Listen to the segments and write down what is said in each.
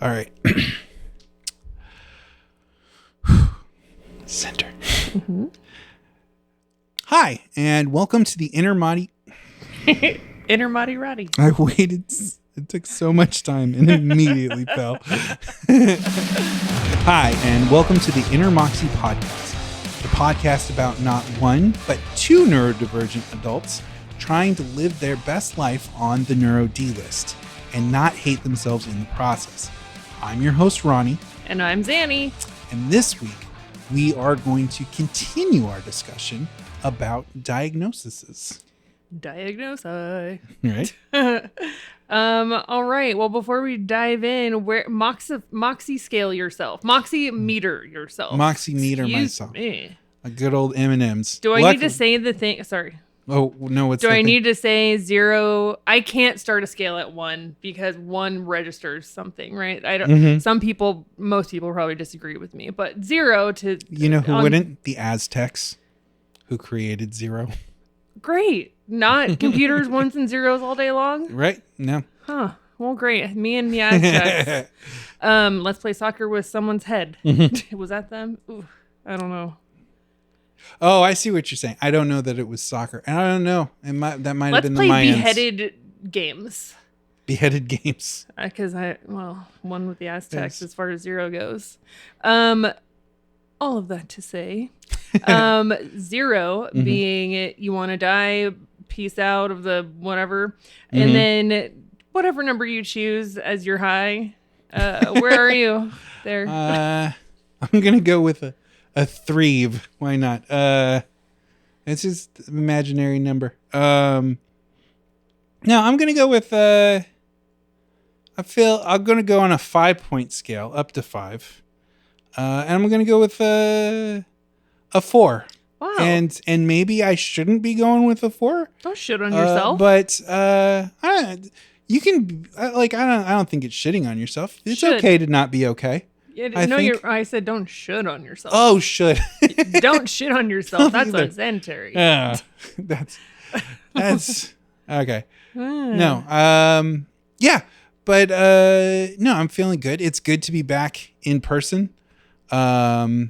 All right. Center. Mm-hmm. Hi, and welcome to the Inner Madi. Inner Madi Roddy. I waited. It took so much time and immediately fell. Hi, and welcome to the Inner Moxie podcast, the podcast about not one, but two neurodivergent adults trying to live their best life on the Neuro D list and not hate themselves in the process. I'm your host, Ronnie. And I'm Zanny. And this week, we are going to continue our discussion about diagnoses. Diagnoses. Right? All right. Well, before we dive in, where Moxie scale yourself. Moxie meter yourself. Moxie meter myself. Me. A good old M&M's. Do I need to say the thing? Sorry. Oh, no, what's Do the I thing? need to say 0? I can't start a scale at 1 because 1 registers something, right? I don't. Mm-hmm. Most people probably disagree with me, but 0 to. You know who wouldn't? The Aztecs, who created 0. Great. Not computers, ones and zeros all day long. Right? No. Huh. Well, great. Me and the Aztecs. Let's play soccer with someone's head. Was that them? Ooh, I don't know. Oh, I see what you're saying. I don't know that it was soccer. I don't know. That might have been the Mayans. Let's play beheaded games. Beheaded games. Because one with the Aztecs as far as 0 goes. All of that to say, 0 being you want to die, peace out of the whatever, and then whatever number you choose as your high. Where are you there? I'm gonna go with a 3. Why not? It's just an imaginary number. No, I'm gonna go with I'm gonna go on a 5-point scale up to 5. And I'm gonna go with a 4. Wow. And maybe I shouldn't be going with a 4. Don't shit on yourself. But you can I don't think it's shitting on yourself. It's okay to not be okay. I said don't shit on yourself. Oh, should. Don't shit on yourself. That's unsanitary. Yeah. That's okay. No. Yeah. But no, I'm feeling good. It's good to be back in person. There's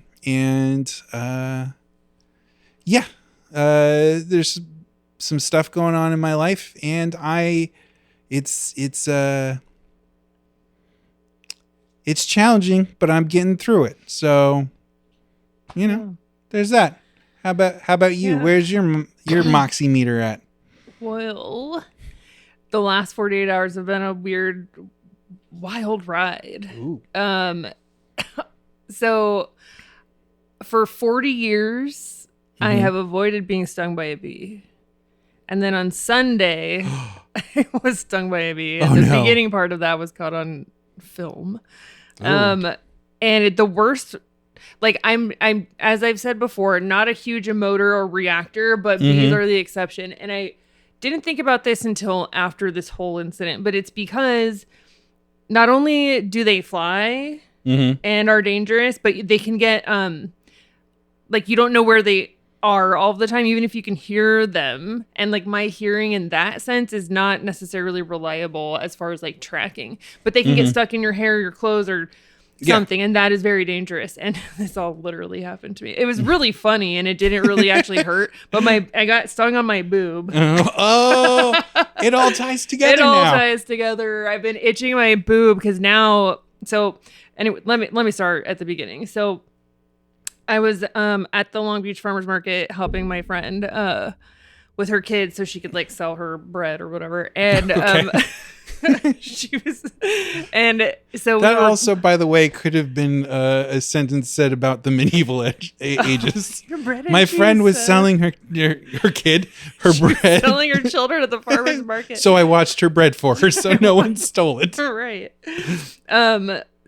some stuff going on in my life, and it's challenging, but I'm getting through it. So, there's that. How about you? Yeah. Where's your Moxie meter at? Well, the last 48 hours have been a weird, wild ride. Ooh. So for 40 years, I have avoided being stung by a bee. And then on Sunday, I was stung by a bee. And the beginning part of that was caught on film. And the worst, I'm as I've said before, not a huge emoter or reactor, but bees are the exception. And I didn't think about this until after this whole incident, but it's because not only do they fly and are dangerous, but they can get, you don't know where they are all the time, even if you can hear them. And my hearing in that sense is not necessarily reliable as far as tracking, but they can get stuck in your hair, your clothes, or something. And that is very dangerous. And this all literally happened to me. It was really funny and it didn't really actually hurt, but I got stung on my boob. Oh, it all ties together. Ties together. I've been itching my boob because now, anyway, let me start at the beginning. So I was at the Long Beach Farmers Market helping my friend with her kids so she could sell her bread or whatever. And she was, and so that also, by the way, could have been a sentence said about the medieval ages. My friend was selling her kid her bread, selling her children at the farmers market. So I watched her bread for her, so no one stole it. Right.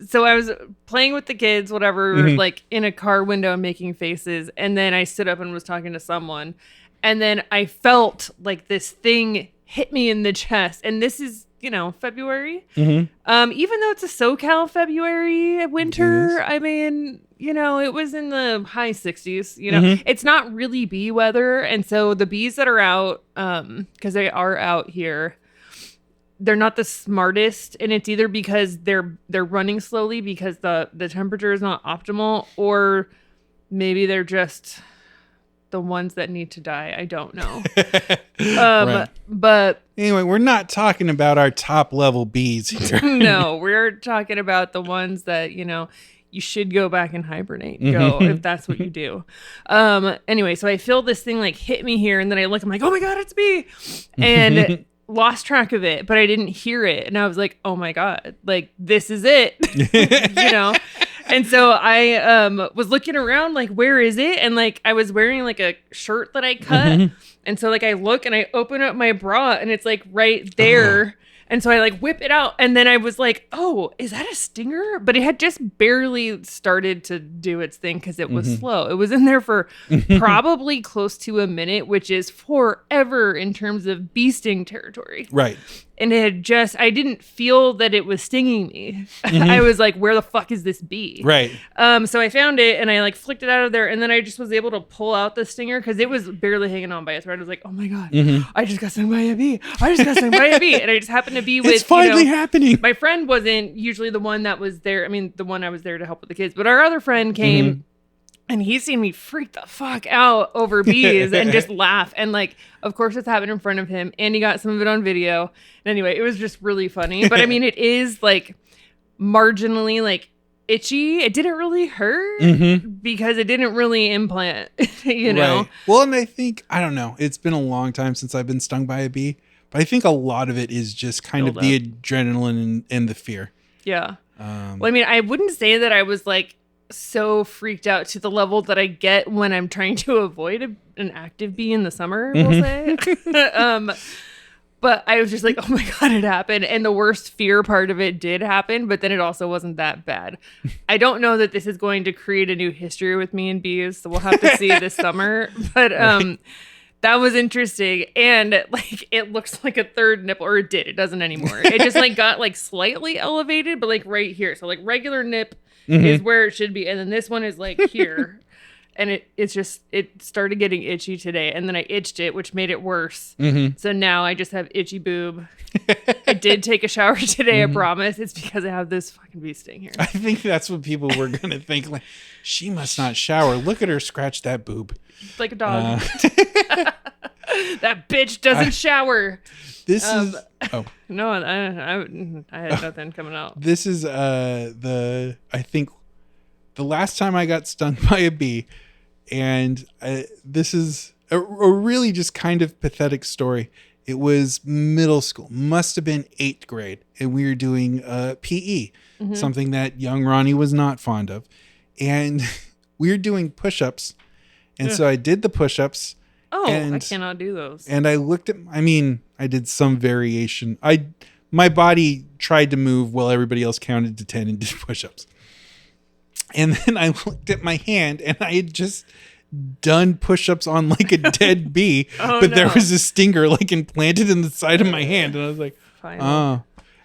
So I was playing with the kids, whatever, in a car window, making faces, and then I stood up and was talking to someone, and then I felt this thing hit me in the chest, and this is February. Even though it's a SoCal February winter, I mean, it was in the high 60s, it's not really bee weather. And so the bees that are out, because they are out here, they're not the smartest, and it's either because they're running slowly because the temperature is not optimal, or maybe they're just the ones that need to die. I don't know. Right. But anyway, we're not talking about our top level bees here. No, we're talking about the ones that, you should go back and hibernate. Go if that's what you do. Anyway, so I feel this thing like hit me here, and then I look, I'm like, oh my God, it's a bee. And lost track of it, but I didn't hear it. And I was like, oh my God, like this is it. And so I was looking around like, where is it? And like I was wearing like a shirt that I cut. And so like I look and I open up my bra and it's like right there. And so I like whip it out, and then I was like, oh, is that a stinger? But it had just barely started to do its thing because it was slow. It was in there for probably close to a minute, which is forever in terms of bee sting territory. Right. And I didn't feel that it was stinging me. I was like, where the fuck is this bee? Right. So I found it and I like flicked it out of there, and then I just was able to pull out the stinger because it was barely hanging on by a thread. I was like, oh my God, I just got stung by a bee. And I just happened to be with, it's finally happening. My friend wasn't usually the one that was there. I mean, the one I was there to help with the kids, but our other friend came. And he's seen me freak the fuck out over bees and just laugh. And like, of course, it's happened in front of him. And he got some of it on video. And anyway, it was just really funny. But I mean, it is like marginally like itchy. It didn't really hurt because it didn't really implant, know? Right. Well, and I think, I don't know, it's been a long time since I've been stung by a bee. But I think a lot of it is just kind of the adrenaline and the fear. Yeah. Well, I mean, I wouldn't say that I was like so freaked out to the level that I get when I'm trying to avoid an active bee in the summer, we'll say. But I was just like, oh my God, it happened. And the worst fear part of it did happen, but then it also wasn't that bad. I don't know that this is going to create a new history with me and bees, so we'll have to see this summer. But that was interesting. And like, it looks like a third nipple, or it did. It doesn't anymore. It just like got like slightly elevated, but like right here. So like regular nip is where it should be, and then this one is like here, and it started getting itchy today, and then I itched it, which made it worse. So now I just have itchy boob. I did take a shower today. I promise. It's because I have this fucking bee sting here. I think that's what people were gonna think, like, she must not shower, look at her scratch that boob. It's like a dog. That bitch doesn't shower. This is no, I had nothing coming out. This is I think the last time I got stung by a bee, and this is a really just kind of pathetic story. It was middle school, must have been 8th grade, and we were doing PE, something that young Ronnie was not fond of, and we were doing push-ups, and so I did the push-ups. Oh, I cannot do those. And I looked at, I did some variation. My body tried to move while everybody else counted to 10 and did push-ups. And then I looked at my hand, and I had just done push-ups on like a dead bee, there was a stinger like implanted in the side of my hand. And I was like,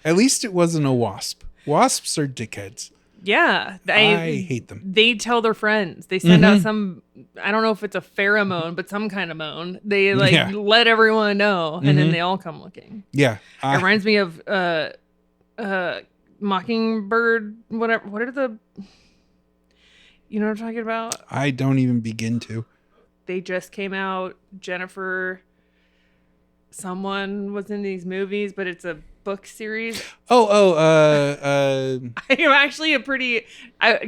at least it wasn't a wasp. Wasps are dickheads. Yeah. I hate them. They tell their friends. They send out some, I don't know if it's a pheromone, but some kind of moan. They let everyone know, and then they all come looking. Yeah. It reminds me of mockingbird, whatever. What are the, you know what I'm talking about? I don't even begin to. They just came out. Jennifer, someone was in these movies, but it's a book series. I'm actually a pretty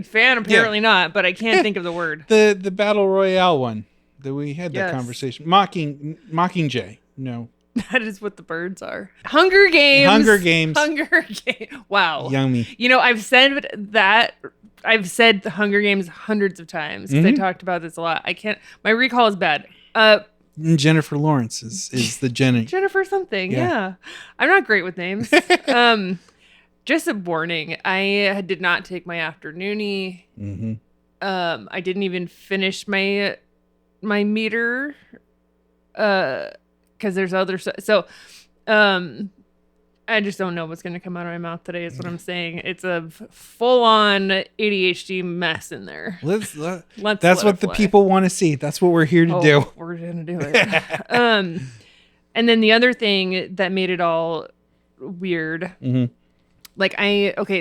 fan, apparently not, but I can't think of the word. The Battle Royale one that we had that conversation. Mockingjay. No. That is what the birds are. Hunger Games. Wow. Yummy. I've said that. I've said the Hunger Games hundreds of times because I talked about this a lot. My recall is bad. Jennifer Lawrence is the Jenny. Jennifer something, yeah. I'm not great with names. Just a warning. I did not take my afternoonie. I didn't even finish my meter because there's other stuff. So I just don't know what's going to come out of my mouth today is what I'm saying. It's a full-on ADHD mess in there. That's what the people want to see. That's what we're here to do. We're going to do it. And then the other thing that made it all weird. Mm-hmm. Like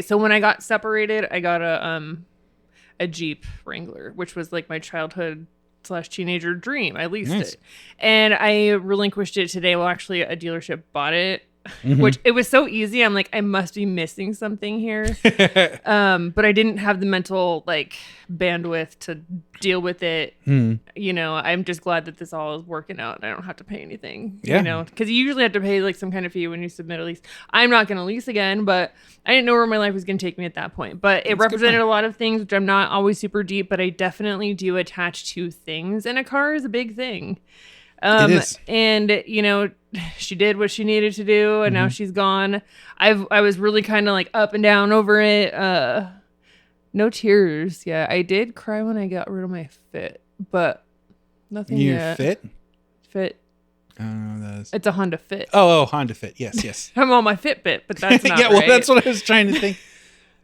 so when I got separated, I got a Jeep Wrangler, which was like my childhood / teenager dream. I leased it, and I relinquished it today. Well, actually, a dealership bought it, which it was so easy. I'm like, I must be missing something here. But I didn't have the mental like bandwidth to deal with it. You know, I'm just glad that this all is working out and I don't have to pay anything. Yeah. You know, because you usually have to pay like some kind of fee when you submit a lease. I'm not going to lease again, but I didn't know where my life was going to take me at that point. But it represented a lot of things, which I'm not always super deep, but I definitely do attach to things. And a car is a big thing. It is. And you know, she did what she needed to do, and now she's gone. I was really kind of like up and down over it. No tears. Yeah, I did cry when I got rid of my Fit, but nothing yet. Fit. It's a Honda Fit. Oh, Honda Fit. Yes. I'm on my Fitbit, but that's not yeah. Well, right. that's what I was trying to think.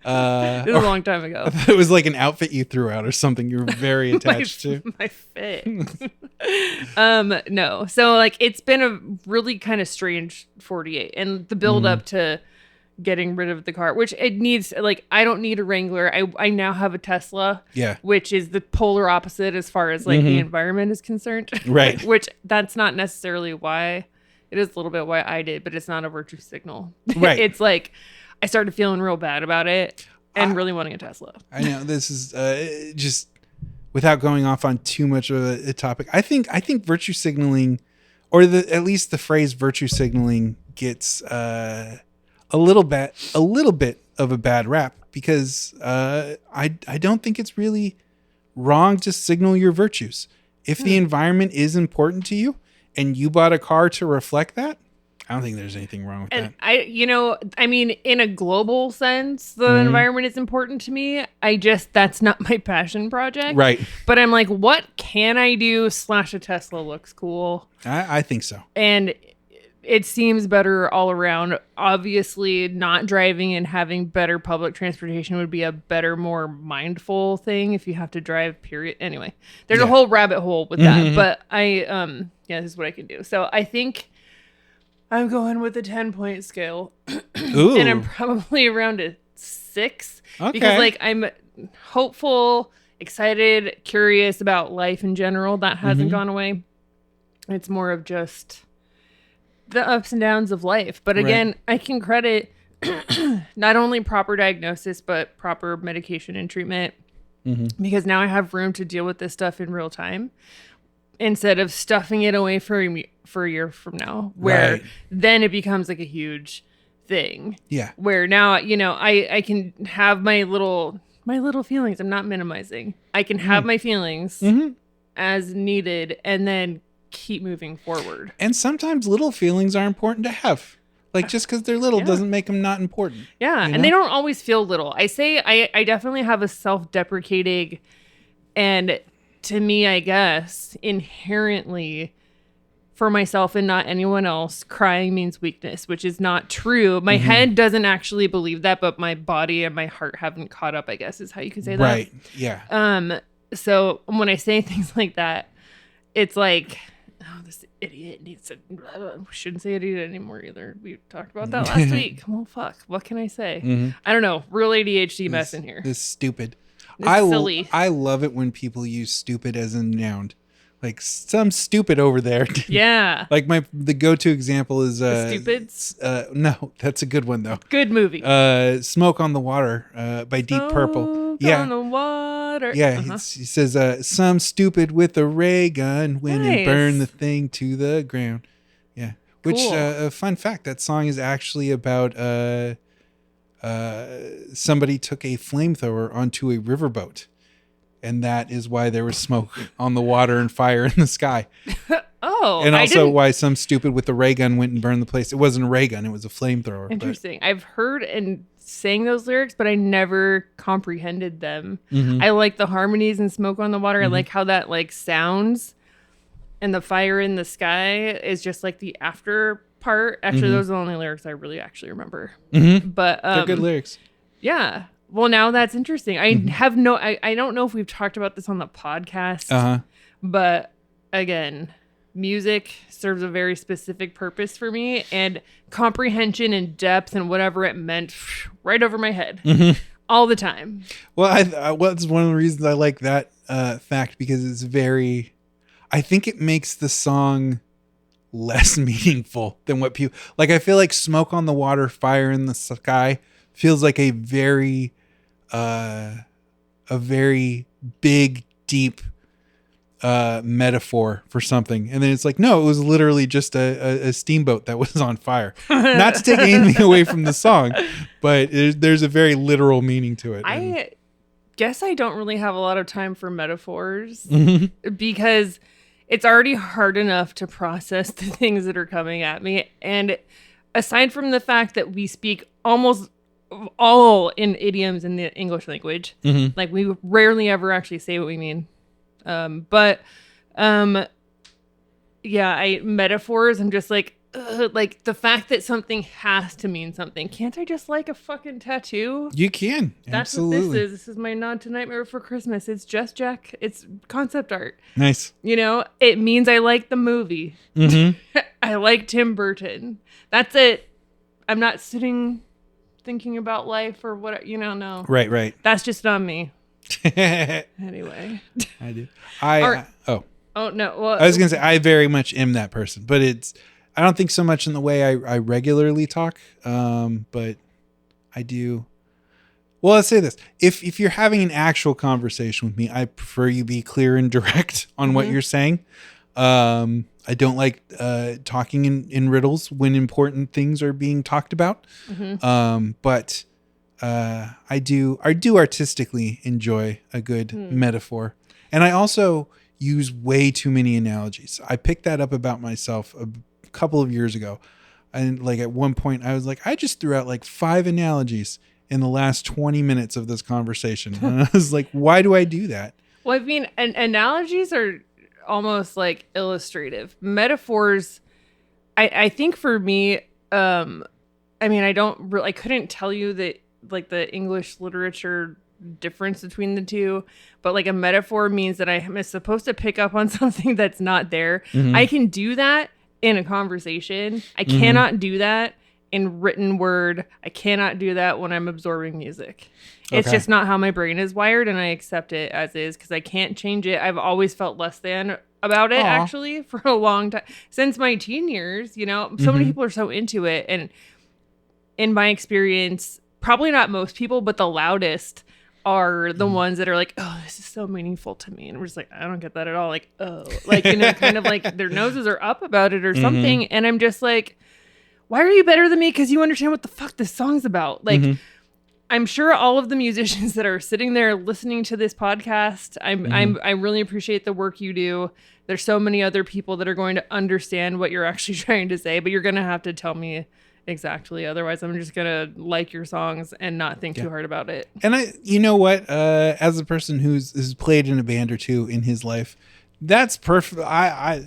This was a long time ago. I thought it was like an outfit you threw out or something you were very attached to. My Fit. No. So like it's been a really kind of strange 48, and the build up to getting rid of the car, which it needs, like, I don't need a Wrangler. I now have a Tesla. Yeah. Which is the polar opposite as far as like the environment is concerned. Right. Which that's not necessarily why. It is a little bit why I did, but it's not a virtue signal. Right. It's like I started feeling real bad about it and really wanting a Tesla. I know this is just without going off on too much of a topic. I think virtue signaling, or at least the phrase virtue signaling, gets a little bit of a bad rap because I don't think it's really wrong to signal your virtues. If the environment is important to you and you bought a car to reflect that, I don't think there's anything wrong with that. I mean, in a global sense, the environment is important to me. That's not my passion project. Right. But I'm like, what can I do / a Tesla looks cool? I think so. And it seems better all around. Obviously, not driving and having better public transportation would be a better, more mindful thing if you have to drive, period. Anyway, there's a whole rabbit hole with that. But this is what I can do. So I think I'm going with a 10-point scale. Ooh. And I'm probably around a 6. Okay. Because like I'm hopeful, excited, curious about life in general. That hasn't gone away. It's more of just the ups and downs of life. But again, I can credit not only proper diagnosis, but proper medication and treatment. Because now I have room to deal with this stuff in real time, instead of stuffing it away for a year from now, where then it becomes like a huge thing. Yeah. Where now, you know, I can have my little feelings. I'm not minimizing. I can have my feelings as needed and then keep moving forward. And sometimes little feelings are important to have. Like just because they're little doesn't make them not important. Yeah. And they don't always feel little. I say I definitely have a self-deprecating, and to me, I guess, inherently for myself and not anyone else, crying means weakness, which is not true. My head doesn't actually believe that, but my body and my heart haven't caught up, I guess is how you could say that. Right. Yeah. So when I say things like that, it's like, oh, this idiot needs to, shouldn't say idiot anymore either. We talked about that last week. Well, fuck. What can I say? I don't know. Real ADHD mess in here. This stupid. Silly. I love it when people use stupid as a noun. Like some stupid over there. Yeah. Like the go-to example is The Stupids. No, that's a good one though. Good movie. Smoke on the Water by Deep Purple. Yeah. On the water. Yeah. He says some stupid with a ray gun went and burned the thing to the ground. Yeah. Which a fun fact, that song is actually about somebody took a flamethrower onto a riverboat, and that is why there was smoke on the water and fire in the sky. And also why some stupid with a ray gun went and burned the place. It wasn't a ray gun, it was a flamethrower. Interesting. I've heard and sang those lyrics, but I never comprehended them. I like the harmonies in Smoke on the Water. I like how that like sounds, and the fire in the sky is just like the after part. Actually, those are the only lyrics I really actually remember. But they're good lyrics. Yeah. Well, now that's interesting. I have I don't know if we've talked about this on the podcast. But again, music serves a very specific purpose for me, and comprehension and depth and whatever it meant right over my head all the time. Well, that's one of the reasons I like that fact, because it's very, I think it makes the song less meaningful than what people like. I feel like Smoke on the Water, Fire in the Sky feels like a very big, deep metaphor for something, and then it's like, no, it was literally just a steamboat that was on fire. Not to take anything away from the song, but there's a very literal meaning to it. I guess I don't really have a lot of time for metaphors because it's already hard enough to process the things that are coming at me. And aside from the fact that we speak almost all in idioms in the English language, like we rarely ever actually say what we mean. Metaphors, I'm just like the fact that something has to mean something. Can't I just like a fucking tattoo? You can. That's Absolutely. what this is. This is my nod to Nightmare Before Christmas. It's just Jack. It's concept art. Nice. You know, it means I like the movie. I like Tim Burton. That's it. I'm not sitting thinking about life or what, no. Right. That's just not me. Anyway. I do. Oh, no. Well, I was going to say, I very much am that person, but I don't think so much in the way I regularly talk. But I do. Well, let's say this. If you're having an actual conversation with me, I prefer you be clear and direct on what you're saying. I don't like talking in riddles when important things are being talked about. But I do artistically enjoy a good metaphor. And I also use way too many analogies. I picked that up about myself a couple of years ago. And like at one point I was like, I just threw out like 5 analogies in the last 20 minutes of this conversation. And I was like, why do I do that? Well, I mean, analogies are almost like illustrative. Metaphors, I think for me, I mean, I couldn't tell you that like the English literature difference between the two, but like a metaphor means that I am supposed to pick up on something that's not there. I can do that in a conversation. I cannot do that in written word. I cannot do that when I'm absorbing music. It's just not how my brain is wired, and I accept it as is because I can't change it. I've always felt less than about it, actually, for a long time. Since my teen years, so many people are so into it. And in my experience, probably not most people, but the loudest are the ones that are like, oh, this is so meaningful to me. And we're just like, I don't get that at all. Like, oh, like, kind of like their noses are up about it or something. And I'm just like, why are you better than me? Because you understand what the fuck this song's about. Like, I'm sure all of the musicians that are sitting there listening to this podcast, I really appreciate the work you do. There's so many other people that are going to understand what you're actually trying to say, but you're going to have to tell me exactly. Otherwise, I'm just going to like your songs and not think too hard about it. And you know what? As a person who's played in a band or two in his life, that's perfect. I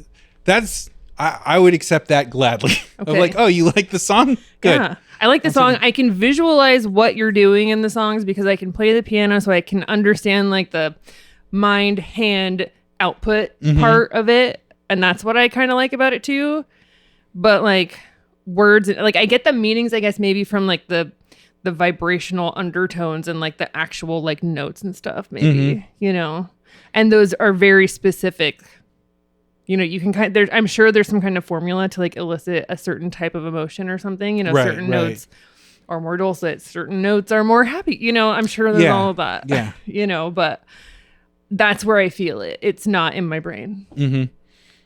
would accept that gladly. Okay. Of like, oh, you like the song? Good. Yeah. I like the song. I can visualize what you're doing in the songs because I can play the piano, so I can understand like the mind-hand output part of it. And that's what I kind of like about it too. But like words, like I get the meanings, I guess, maybe from like the vibrational undertones and like the actual like notes and stuff, maybe, and those are very specific. You can I'm sure there's some kind of formula to like elicit a certain type of emotion or something, certain notes are more dulcet, certain notes are more happy, I'm sure there's all of that, but that's where I feel it. It's not in my brain.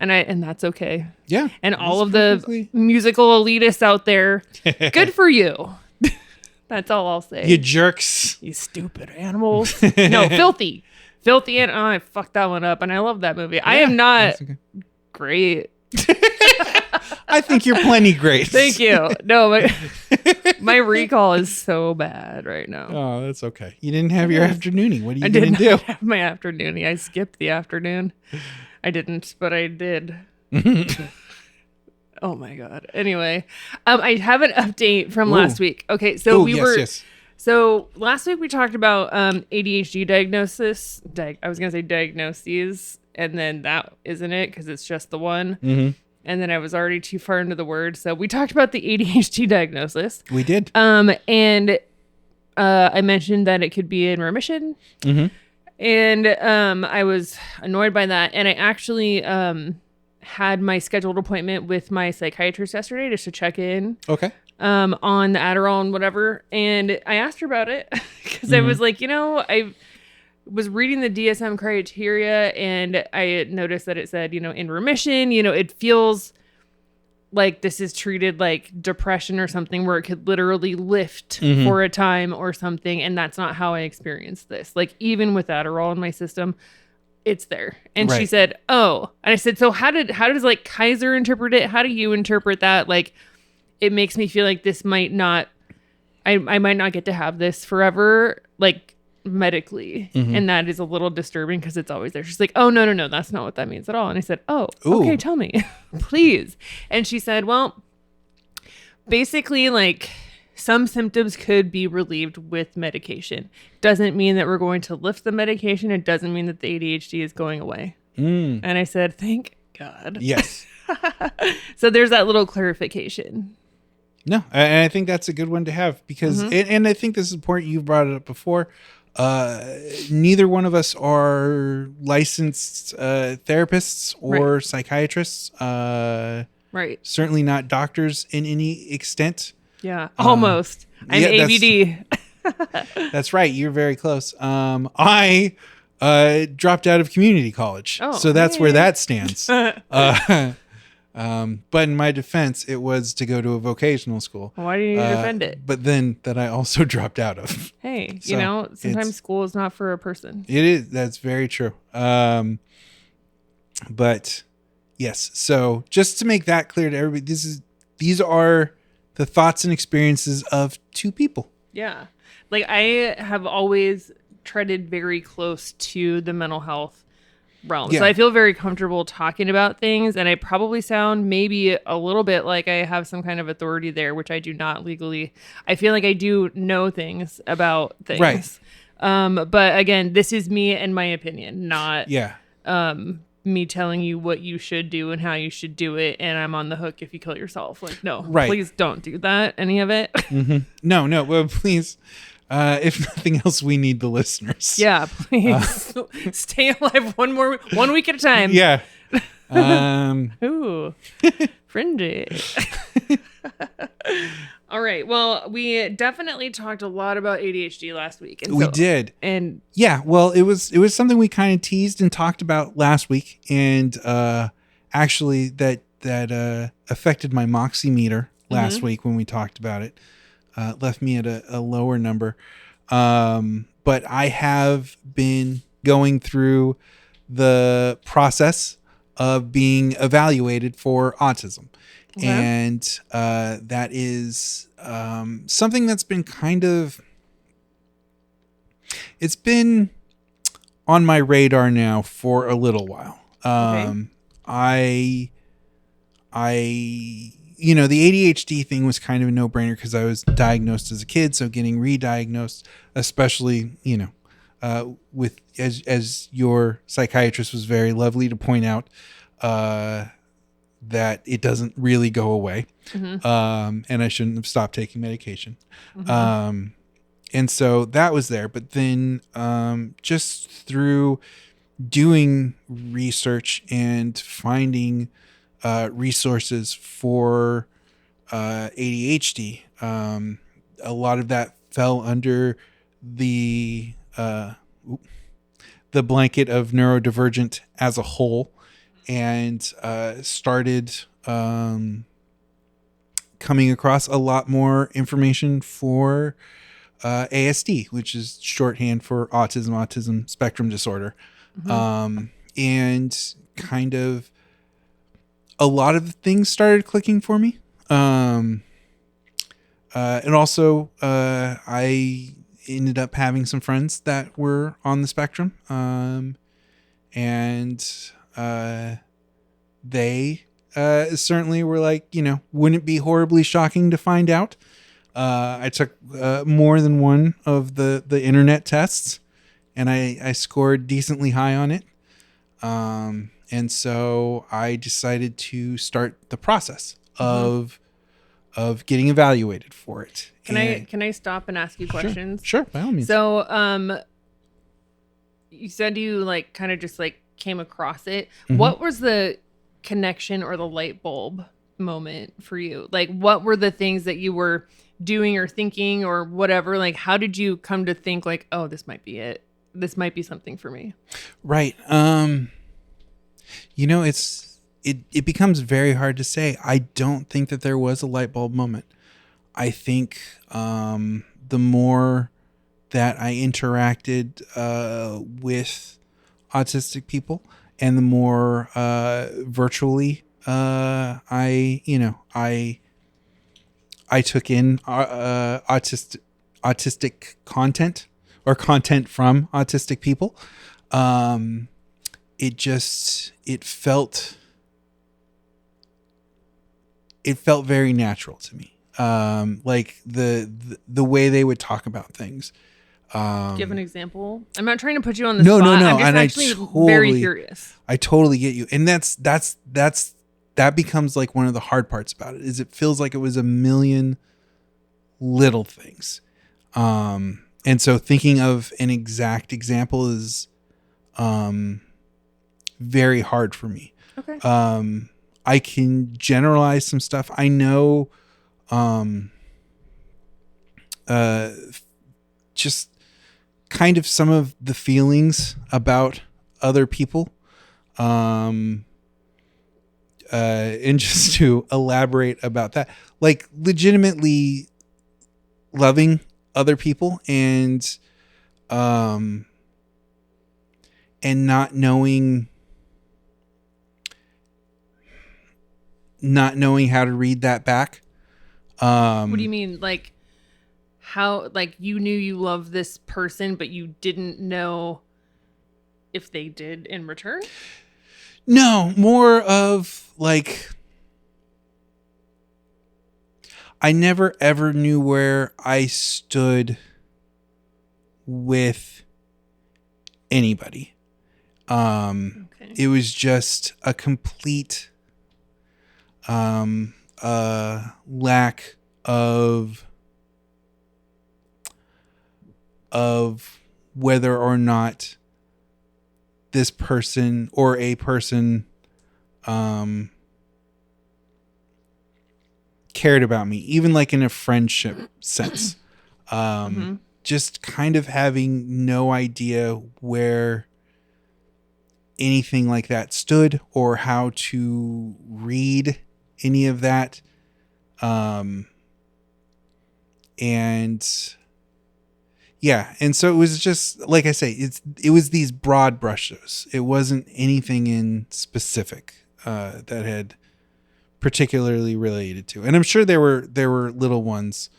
And that's okay. Yeah. And all of the musical elitists out there, good for you. That's all I'll say. You jerks. You stupid animals. No, filthy. Filthy, and I fucked that one up, and I love that movie. I am not great. I think you're plenty great. Thank you. No, my recall is so bad right now. Oh, that's okay. You didn't have your afternoonie. What are you going to do? I didn't have my afternoonie. I skipped the afternoon. I didn't, but I did. Oh my God. Anyway, I have an update from last week. Okay, so So last week we talked about ADHD diagnosis. I was going to say diagnoses, and then that isn't it because it's just the one. Mm-hmm. And then I was already too far into the word. So we talked about the ADHD diagnosis. We did. And I mentioned that it could be in remission. Mm-hmm. And I was annoyed by that. And I actually had my scheduled appointment with my psychiatrist yesterday just to check in. Okay. On the Adderall and whatever. And I asked her about it because I was like, I was reading the DSM criteria and I noticed that it said, in remission, it feels like this is treated like depression or something where it could literally lift for a time or something. And that's not how I experienced this. Like even with Adderall in my system, it's there. And she said, oh, and I said, so how does like Kaiser interpret it? How do you interpret that? Like, it makes me feel like this might not, I might not get to have this forever, like medically. And that is a little disturbing because it's always there. She's like, oh, no, that's not what that means at all. And I said, oh, okay, tell me, please. And she said, well, basically like some symptoms could be relieved with medication. Doesn't mean that we're going to lift the medication. It doesn't mean that the ADHD is going away. And I said, thank God. Yes. So there's that little clarification. No, and I think that's a good one to have because, and I think this is important. You've brought it up before. Neither one of us are licensed therapists or psychiatrists. Right. Certainly not doctors in any extent. Yeah, almost. I'm ABD. That's right. You're very close. I dropped out of community college, so that's where that stands. But in my defense, it was to go to a vocational school. Why do you defend it? But then that I also dropped out of. Hey, so sometimes school is not for a person. It is. That's very true. But yes, so just to make that clear to everybody, these are the thoughts and experiences of two people. Yeah. Like I have always treaded very close to the mental health realm. Yeah. So I feel very comfortable talking about things, and I probably sound maybe a little bit like I have some kind of authority there, which I do not legally. I feel like I do know things about things. Right. But again, this is me and my opinion, not me telling you what you should do and how you should do it, and I'm on the hook if you kill yourself. Like, no, please don't do that, any of it. No, well, please. If nothing else, we need the listeners. Yeah, please stay alive one week at a time. Yeah. Ooh, fringy. All right. Well, we definitely talked a lot about ADHD last week. We did. And yeah, well, it was something we kind of teased and talked about last week, and actually that affected my Moxie meter last week when we talked about it. Left me at a lower number. But I have been going through the process of being evaluated for autism. Okay. And that is something that's been it's been on my radar now for a little while. Okay. The ADHD thing was kind of a no-brainer because I was diagnosed as a kid. So getting re-diagnosed, especially, with as your psychiatrist was very lovely to point out, that it doesn't really go away. And I shouldn't have stopped taking medication. And so that was there. But then just through doing research and finding resources for ADHD, a lot of that fell under the blanket of neurodivergent as a whole, and started coming across a lot more information for ASD, which is shorthand for autism spectrum disorder. And kind of a lot of things started clicking for me. And also, I ended up having some friends that were on the spectrum. And they certainly were like, wouldn't it be horribly shocking to find out? I took more than one of the internet tests, and I scored decently high on it. And so I decided to start the process of getting evaluated for it. Can I stop and ask you questions? Sure, by all means. So, you said you like kind of just like came across it. Mm-hmm. What was the connection or the light bulb moment for you? Like, what were the things that you were doing or thinking or whatever? Like, how did you come to think like, oh, this might be it? This might be something for me. Right. You know, it becomes very hard to say. I don't think that there was a light bulb moment. I think the more that I interacted with autistic people, and the more virtually I took in autistic content or content from autistic people, it felt very natural to me. Like the way they would talk about things. Give an example. I'm not trying to put you on the no, spot. No. I'm just and actually very curious. I totally get you. And that becomes like one of the hard parts about it, is it feels like it was a million little things. And so thinking of an exact example is very hard for me. Okay. I can generalize some stuff. I know just kind of some of the feelings about other people. And just to elaborate about that, like legitimately loving other people and not knowing how to read that back. What do you mean? Like how, like you knew you loved this person, but you didn't know if they did in return? No, more of like, I never ever knew where I stood with anybody. Okay. It was just a complete lack of whether or not this person or a person cared about me, even like in a friendship sense. Just kind of having no idea where anything like that stood or how to read any of that. And yeah. And so it was just, like I say, it was these broad brushes. It wasn't anything in specific, that had particularly related to, and I'm sure there were little ones,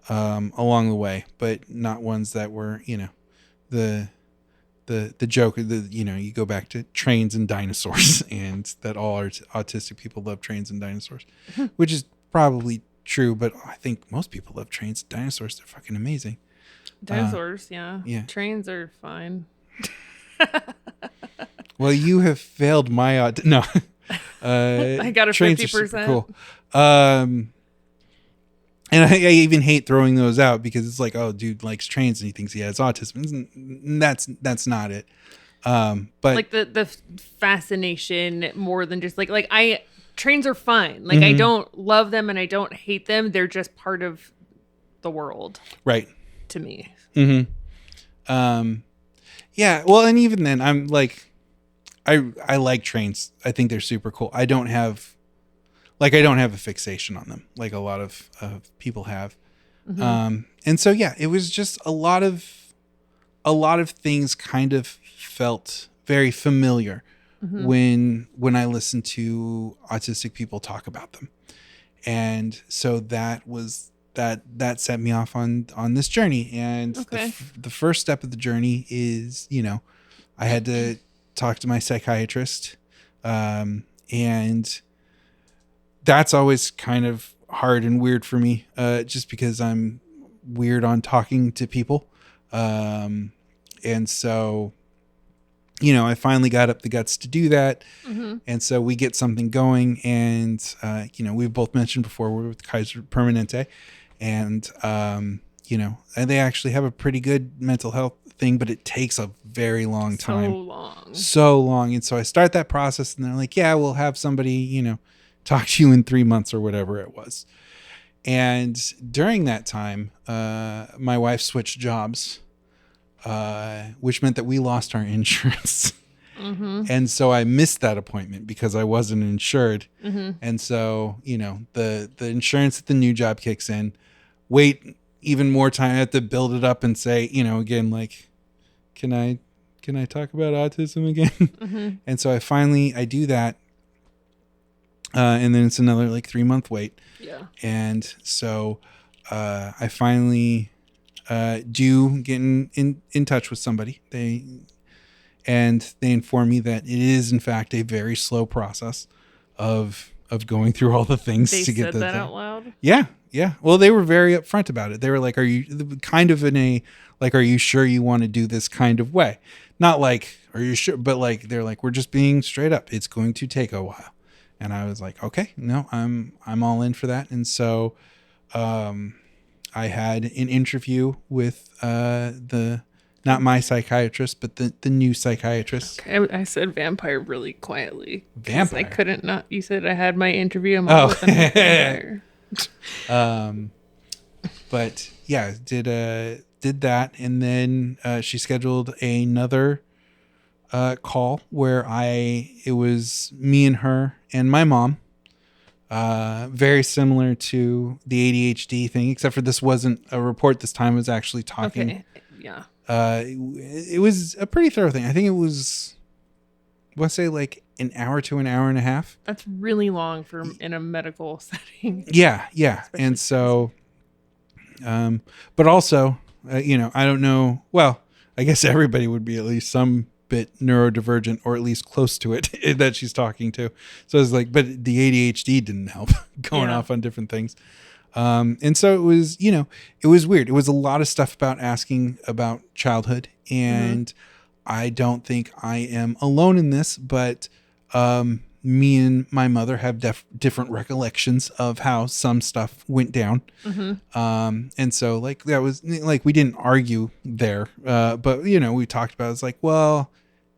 along the way, but not ones that were, the joke, you go back to trains and dinosaurs and that all autistic people love trains and dinosaurs, which is probably true, but I think most people love trains and dinosaurs. They're fucking amazing. Dinosaurs, yeah. Trains are fine. Well, you have failed my no. I got a 50%. Cool. And I even hate throwing those out because it's like, oh, dude likes trains and he thinks he has autism. And that's not it. But like the fascination more than just like trains are fine. Like I don't love them and I don't hate them. They're just part of the world. Right. To me. Yeah. Well, and even then I'm like, I like trains. I think they're super cool. I don't have a fixation on them like a lot of people have. And so, yeah, it was just a lot of things kind of felt very familiar when I listened to autistic people talk about them. And so that set me off on this journey. And the first step of the journey is, I had to talk to my psychiatrist. And that's always kind of hard and weird for me, just because I'm weird on talking to people. And so, I finally got up the guts to do that. Mm-hmm. And so we get something going, and, we've both mentioned before, we're with Kaiser Permanente, and, and they actually have a pretty good mental health thing, but it takes a very long time. So long. And so I start that process, and they're like, yeah, we'll have somebody, talk to you in 3 months or whatever it was. And during that time, my wife switched jobs, which meant that we lost our insurance. Mm-hmm. And so I missed that appointment because I wasn't insured. Mm-hmm. And so, the insurance at the new job kicks in, wait even more time. I have to build it up and say, again, like, can I talk about autism again? Mm-hmm. And so I do that. And then it's another 3-month wait. Yeah. And so, I finally, do get in touch with somebody. They inform me that it is in fact a very slow process of going through all the things to get that thing. out loud. Yeah. Yeah. Well, they were very upfront about it. They were like, are you kind of in a, are you sure you want to do this kind of way? Not like, are you sure? But they're like, we're just being straight up. It's going to take a while. And I was like, okay, no, I'm all in for that. And so, I had an interview with, not my psychiatrist, but the new psychiatrist. Okay, I said vampire really quietly. Vampire? I couldn't not. You said I had my interview. I'm all with vampire. But yeah, did that. And then, she scheduled another, call where it was me and her and my mom, very similar to the ADHD thing, except for this wasn't a report. This time it was actually talking. Okay. Yeah. It was a pretty thorough thing. I think it was, let's say an hour to an hour and a half. That's really long in a medical setting. Yeah. Yeah. Especially and so, but also, I don't know. Well, I guess everybody would be at least some bit neurodivergent, or at least close to it, that she's talking to. So it's but the ADHD didn't help going off on different things. And so it was, it was weird. It was a lot of stuff about asking about childhood, and I don't think I am alone in this, but, me and my mother have different recollections of how some stuff went down. Mm-hmm. And so that was we didn't argue there. But we talked about, it's well,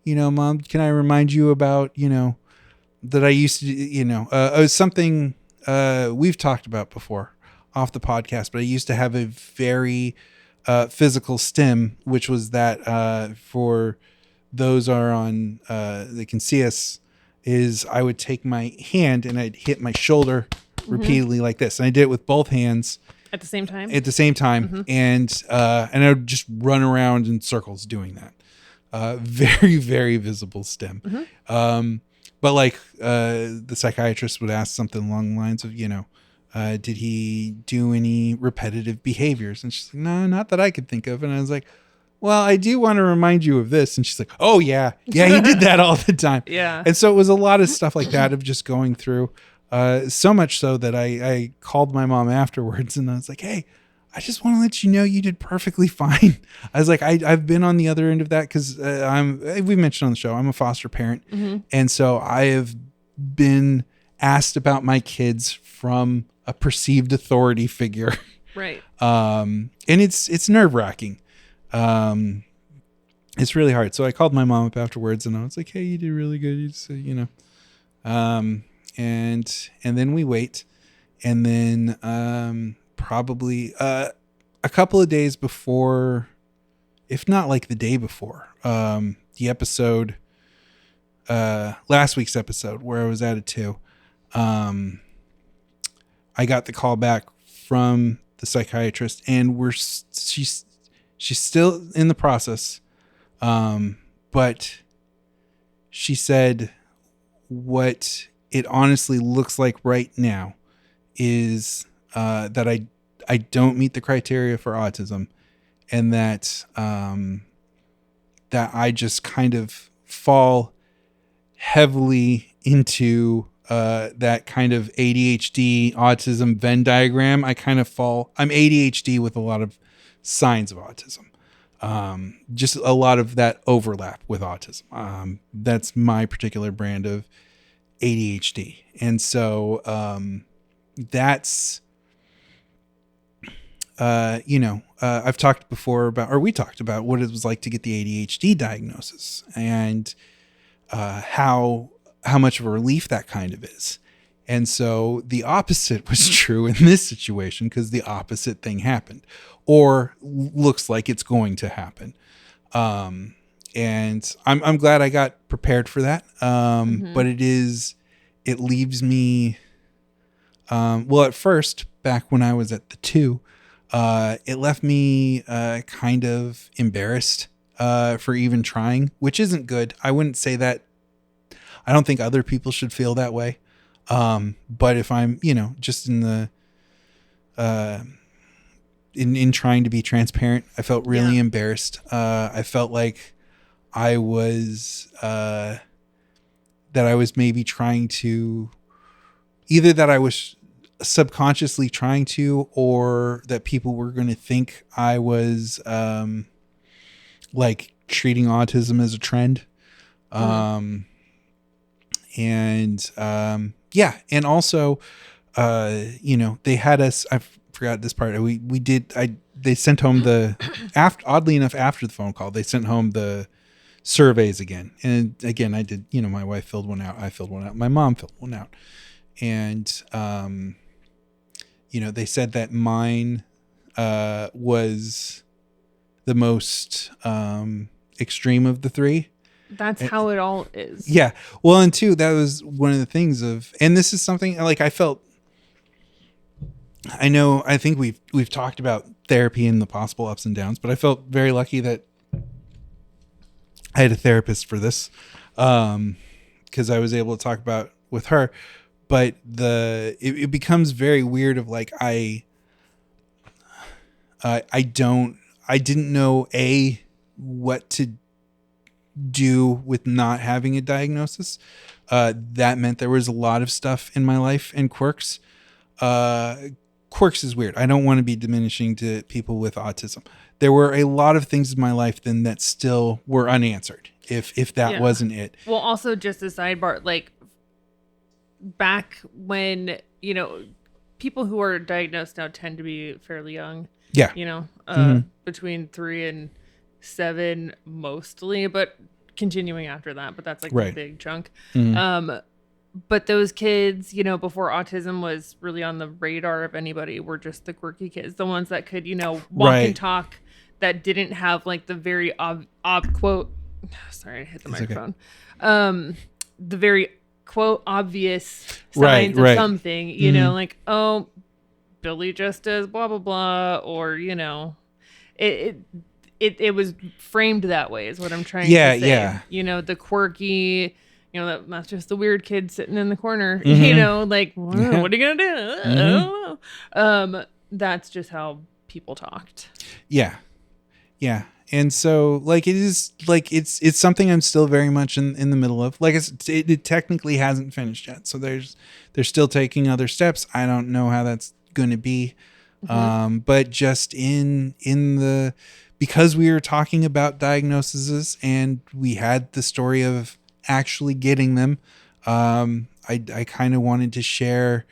Mom, can I remind you about, that I used to, it was something, we've talked about before off the podcast, but I used to have a very, physical stim, which was that, for those are on, they can see us, is I would take my hand and I'd hit my shoulder repeatedly like this. And I did it with both hands at the same time. And I would just run around in circles doing that. Very, very visible stim. Mm-hmm. But the psychiatrist would ask something along the lines of, did he do any repetitive behaviors? And she's like, no, not that I could think of. And I was like, well, I do want to remind you of this. And she's like, oh yeah, he did that all the time. Yeah. And so it was a lot of stuff like that of just going through, so much so that I called my mom afterwards, and I was like, hey, I just want to let you know you did perfectly fine. I was like, I've been on the other end of that, because we mentioned on the show, I'm a foster parent. Mm-hmm. And so I have been asked about my kids from a perceived authority figure. Right. And it's nerve-wracking. It's really hard. So I called my mom up afterwards, and I was like, hey, you did really good. You just, and then we wait, and then, probably, a couple of days before, if not the day before, the episode, last week's episode where I was added to, I got the call back from the psychiatrist, and she's still in the process. But she said what it honestly looks like right now is, that I don't meet the criteria for autism, and that, that I just kind of fall heavily into, that kind of ADHD autism Venn diagram. I'm ADHD with a lot of signs of autism. Just a lot of that overlap with autism. That's my particular brand of ADHD. And so, that's, I've talked before we talked about what it was like to get the ADHD diagnosis and, how much of a relief that kind of is. And so the opposite was true in this situation because the opposite thing happened or looks like it's going to happen. And I'm glad I got prepared for that. But it leaves me, at first, back when I was at the 2, it left me kind of embarrassed for even trying, which isn't good. I wouldn't say that. I don't think other people should feel that way. But if I'm, just in the, in trying to be transparent, I felt really embarrassed. I felt like I was, that I was maybe trying to, either that I was subconsciously trying to, or that people were going to think I was, like treating autism as a trend. And also, they had us, I forgot this part. They sent home oddly enough, after the phone call, they sent home the surveys again. And again, I did, my wife filled one out. I filled one out. My mom filled one out. And, they said that mine, was the most, extreme of the 3. That's how it all is. Yeah. Well, and 2, that was one of the things and this is something like I think we've talked about therapy and the possible ups and downs, but I felt very lucky that I had a therapist for this. 'Cause I was able to talk about with her, but it becomes very weird of like, I didn't know what to do with not having a diagnosis. That meant there was a lot of stuff in my life and quirks. Quirks is weird. I don't want to be diminishing to people with autism. There were a lot of things in my life then that still were unanswered. If that wasn't it. Well, also just a sidebar, like back when, people who are diagnosed now tend to be fairly young. Yeah. Between 3 and 7 mostly, but continuing after that, but that's like right. a big chunk. But those kids, before autism was really on the radar of anybody, were just the quirky kids, the ones that could, walk right. and talk, that didn't have like the very quote, sorry, I hit the microphone. Okay. The very quote obvious signs of something, like, oh, Billy just does blah blah blah, or it was framed that way is what I'm trying to say. The quirky, that's just the weird kid sitting in the corner, like, what are you gonna do? I don't know. That's just how people talked. Yeah. And so like, it is like, it's something I'm still very much in the middle of. Like it technically hasn't finished yet. So they're still taking other steps. I don't know how that's going to be. But just because we were talking about diagnoses and we had the story of actually getting them, I kind of wanted to share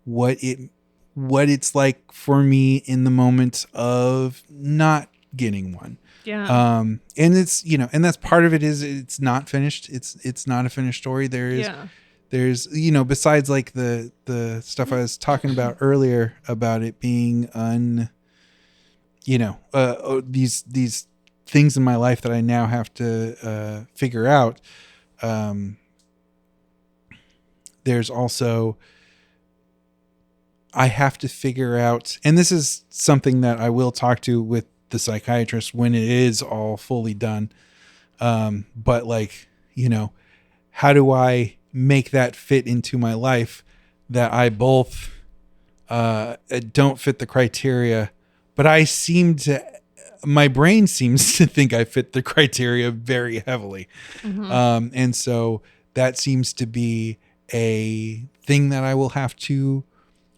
what it's like for me in the moment of not getting one. Yeah. And it's, and that's part of it is it's not finished. It's not a finished story. There's, besides like the stuff I was talking about earlier about it being these things in my life that I now have to figure out. There's also, I have to figure out, and this is something that I will talk to with the psychiatrist when it is all fully done. But like, how do I make that fit into my life that I both don't fit the criteria, but my brain seems to think I fit the criteria very heavily. And so that seems to be a thing that I will have to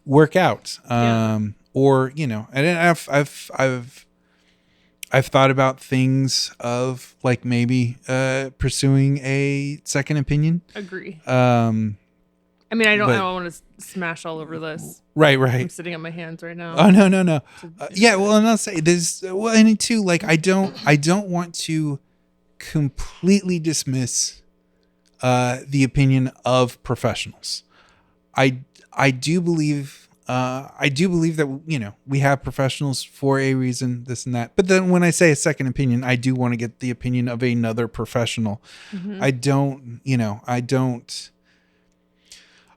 work out. Or, you know, and I've thought about things of like maybe pursuing a second opinion. Agree. I mean, I don't want to smash all over this. Right. I'm sitting on my hands right now. Oh, no. Yeah, well, and I'll say there's, well, and too, like, I don't want to completely dismiss the opinion of professionals. I do believe that, you know, we have professionals for a reason, this and that. But then when I say a second opinion, I do want to get the opinion of another professional. Mm-hmm.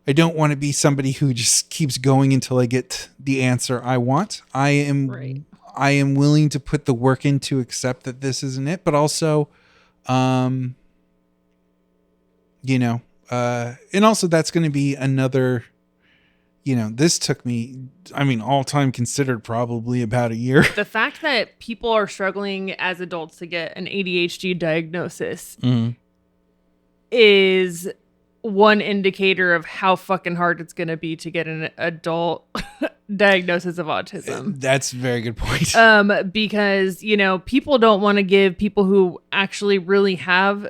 I don't want to be somebody who just keeps going until I get the answer I want. I am willing to put the work in to accept that this isn't it, but also, you know, and also that's going to be another, you know, this took me, I mean, all time considered, probably about a year. The fact that people are struggling as adults to get an ADHD diagnosis is one indicator of how fucking hard it's going to be to get an adult diagnosis of autism. That's a very good point. Because, you know, people don't want to give people who actually really have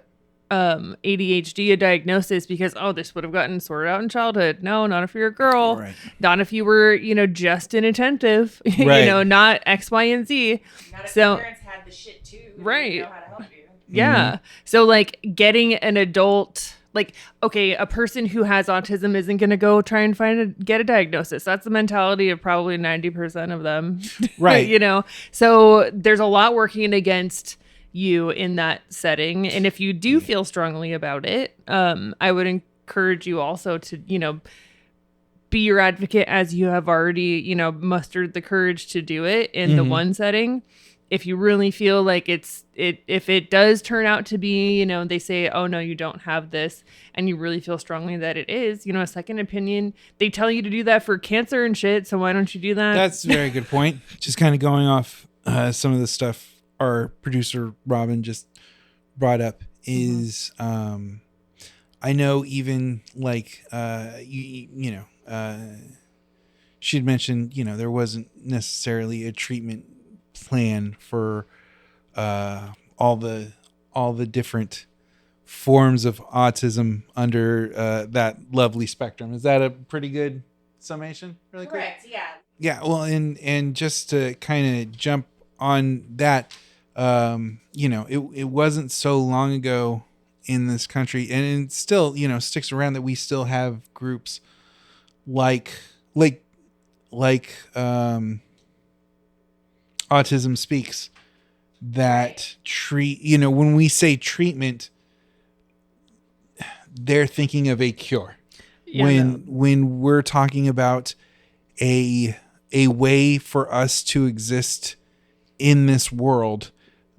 ADHD a diagnosis because, oh, this would have gotten sorted out in childhood. No, not if you're a girl. Right. Not if you were, you know, just inattentive. Right. You know, not X, Y, and Z. Not if your parents had the shit too. Right. Know how to help you. Yeah. Mm-hmm. So, like, getting an adult, like, okay, a person who has autism isn't going to go try and get a diagnosis. That's the mentality of probably 90% of them. Right. You know, so there's a lot working against you in that setting. And if you do feel strongly about it, I would encourage you also to, you know, be your advocate as you have already, you know, mustered the courage to do it in the one setting. If you really feel like if it does turn out to be, you know, they say, oh no, you don't have this, and you really feel strongly that it is, you know, a second opinion, they tell you to do that for cancer and shit. So why don't you do that? That's a very good point. Just kind of going off some of the stuff our producer Robin just brought up is, I know even like, you know, she'd mentioned, you know, there wasn't necessarily a treatment plan for all the different forms of autism under that lovely spectrum. Is that a pretty good summation? Really correct? Quick? Yeah. Yeah. Well, and just to kind of jump on that, you know, it wasn't so long ago in this country, and it still, you know, sticks around that we still have groups like Autism Speaks that treat, you know, when we say treatment, they're thinking of a cure. Yeah, when we're talking about a way for us to exist in this world,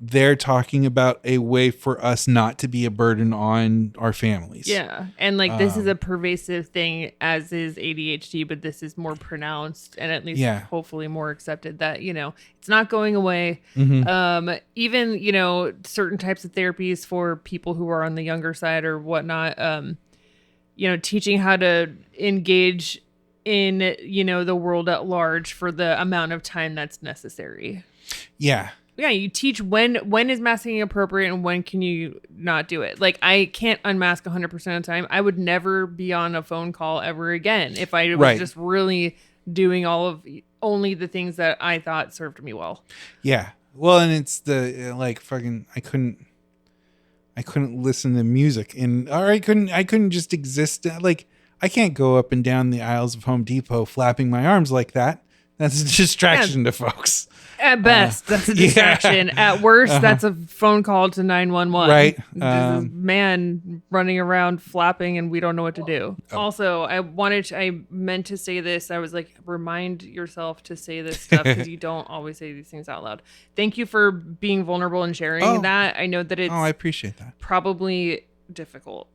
they're talking about a way for us not to be a burden on our families. Yeah. And like, this is a pervasive thing, as is ADHD, but this is more pronounced and at least hopefully more accepted that, you know, it's not going away. Mm-hmm. Even, you know, certain types of therapies for people who are on the younger side or whatnot, you know, teaching how to engage in, you know, the world at large for the amount of time that's necessary. Yeah. Yeah, you teach when is masking appropriate and when can you not do it. Like, I can't unmask 100% of the time. I would never be on a phone call ever again if I was just really doing only the things that I thought served me well. Yeah. Well, and it's the like fucking I couldn't listen to music I couldn't just exist. Like, I can't go up and down the aisles of Home Depot flapping my arms like that. That's a distraction to folks. At best, that's a distraction. Yeah. At worst, that's a phone call to 911. Right. This is man running around flapping and we don't know what to do. Oh. Also, I meant to say this. I was like, remind yourself to say this stuff because you don't always say these things out loud. Thank you for being vulnerable and sharing that. I know that it's I appreciate that. Probably difficult.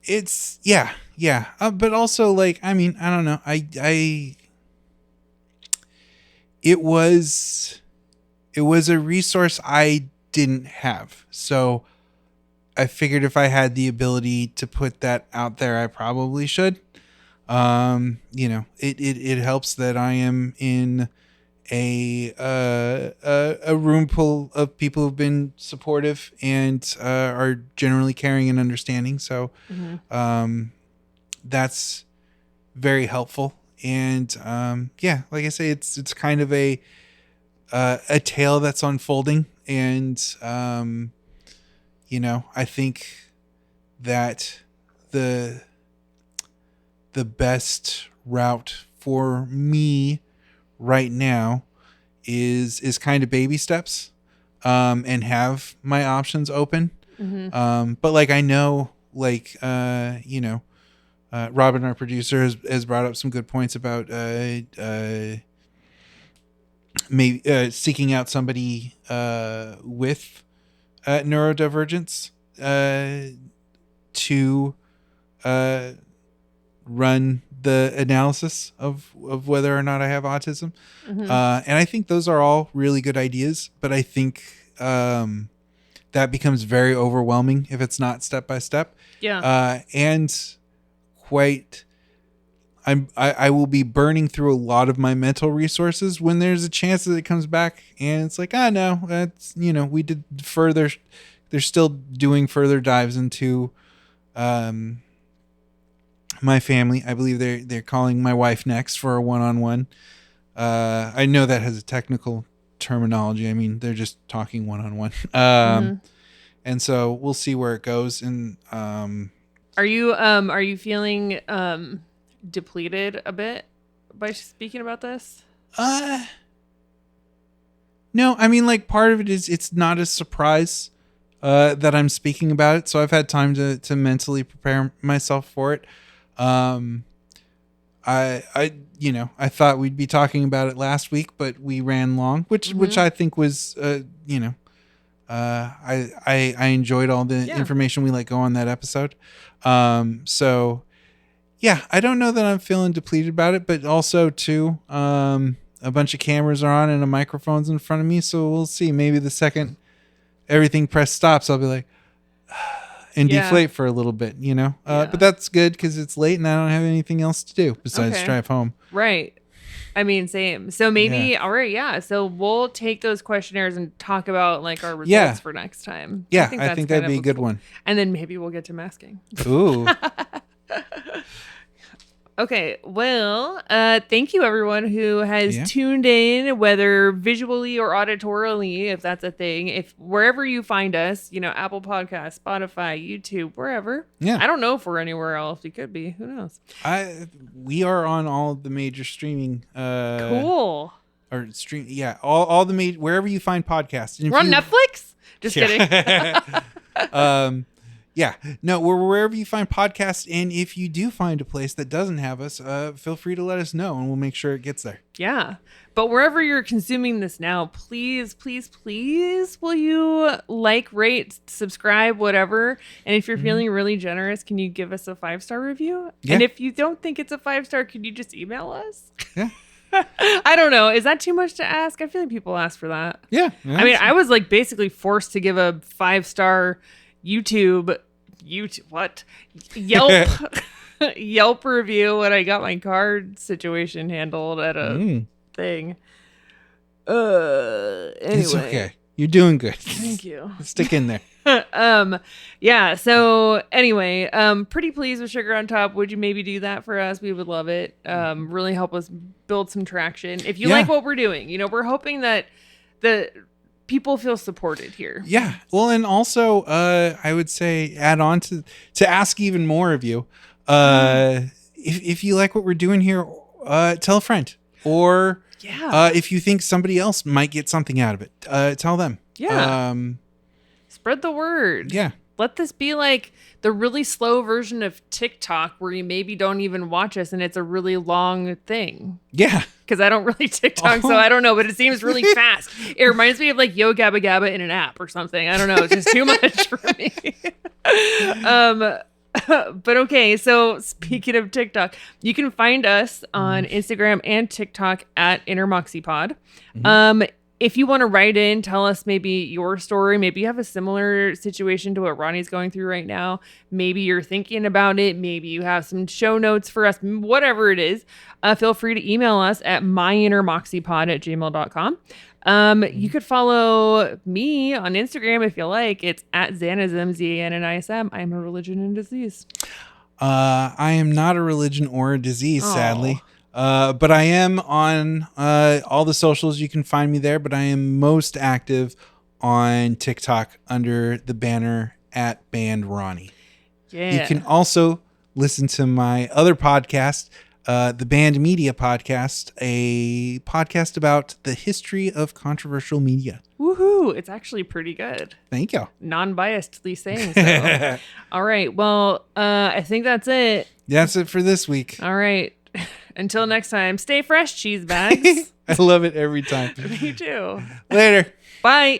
It's yeah. But also, like, I mean, I don't know. It was a resource I didn't have. So I figured if I had the ability to put that out there, I probably should. It helps that I am in a room full of people who've been supportive and are generally caring and understanding. So that's very helpful. And like I say, it's kind of a tale that's unfolding. And I think that the best route for me right now is kind of baby steps, and have my options open. But like, I know, like, Robin, our producer, has brought up some good points about maybe seeking out somebody with neurodivergence to run the analysis of whether or not I have autism. And I think those are all really good ideas, but I think that becomes very overwhelming if it's not step by step. Yeah. And I will be burning through a lot of my mental resources when there's a chance that it comes back and it's like, no, that's, we did further. They're still doing further dives into my family. I believe they're calling my wife next for a one-on-one. I know that has a technical terminology. I mean, they're just talking one-on-one. And so we'll see where it goes. And are you feeling depleted a bit by speaking about this? No, I mean, like, part of it is it's not a surprise that I'm speaking about it. So I've had time to mentally prepare myself for it. I thought we'd be talking about it last week, but we ran long, which I think was, I enjoyed all the information we let go on that episode. So yeah, I don't know that I'm feeling depleted about it, but also too, a bunch of cameras are on and a microphone's in front of me. So we'll see. Maybe the second everything press stops, I'll be like, and deflate for a little bit, but that's good because it's late and I don't have anything else to do besides drive home. Right. I mean, same. So maybe, all right. Yeah. So we'll take those questionnaires and talk about like our results for next time. Yeah. I think that'd be a good one. And then maybe we'll get to masking. Ooh. Okay, well, thank you everyone who has tuned in, whether visually or auditorily, if that's a thing. If wherever you find us, Apple Podcasts, Spotify, YouTube, wherever. Yeah. I don't know if we're anywhere else. We could be. Who knows? We are on all of the major streaming. Cool. Or stream. Yeah, all the major, wherever you find podcasts. We're on Netflix? Just kidding. Yeah, no, we're wherever you find podcasts. And if you do find a place that doesn't have us, feel free to let us know and we'll make sure it gets there. Yeah. But wherever you're consuming this now, please, please, please, will you like, rate, subscribe, whatever. And if you're feeling really generous, can you give us a 5-star review? Yeah. And if you don't think it's a 5-star, could you just email us? Yeah. I don't know. Is that too much to ask? I feel like people ask for that. Yeah. I mean, I was like basically forced to give a 5-star YouTube what? Yelp review when I got my card situation handled at a thing. Anyway. It's okay. You're doing good. Thank you. Stick in there. Yeah. So anyway, pretty pleased with Sugar on Top. Would you maybe do that for us? We would love it. Really help us build some traction. If you like what we're doing, we're hoping that the people feel supported here. Yeah. Well, and also, I would say add on to ask even more of you. If you like what we're doing here, tell a friend. Or if you think somebody else might get something out of it, tell them. Yeah. Spread the word. Yeah. Let this be like the really slow version of TikTok where you maybe don't even watch us and it's a really long thing. Yeah. Because I don't really TikTok, so I don't know, but it seems really fast. It reminds me of like Yo Gabba Gabba in an app or something. I don't know. It's just too much for me. But okay, so speaking of TikTok, you can find us on Instagram and TikTok at InnerMoxiePod. if you want to write in, tell us maybe your story. Maybe you have a similar situation to what Ronnie's going through right now. Maybe you're thinking about it. Maybe you have some show notes for us, whatever it is. Feel free to email us at myinnermoxiepod@gmail.com. You could follow me on Instagram if you like. It's at Xanism, Zannism. I am a religion and disease. I am not a religion or a disease, sadly. But I am on all the socials. You can find me there, but I am most active on TikTok under the banner at Band Ronnie. Yeah. You can also listen to my other podcast, the Band Media Podcast, a podcast about the history of controversial media. Woohoo! It's actually pretty good. Thank you. Non-biasedly saying so. All right. Well, I think that's it. That's it for this week. All right. Until next time, stay fresh, cheese bags. I love it every time. Me too. Later. Bye.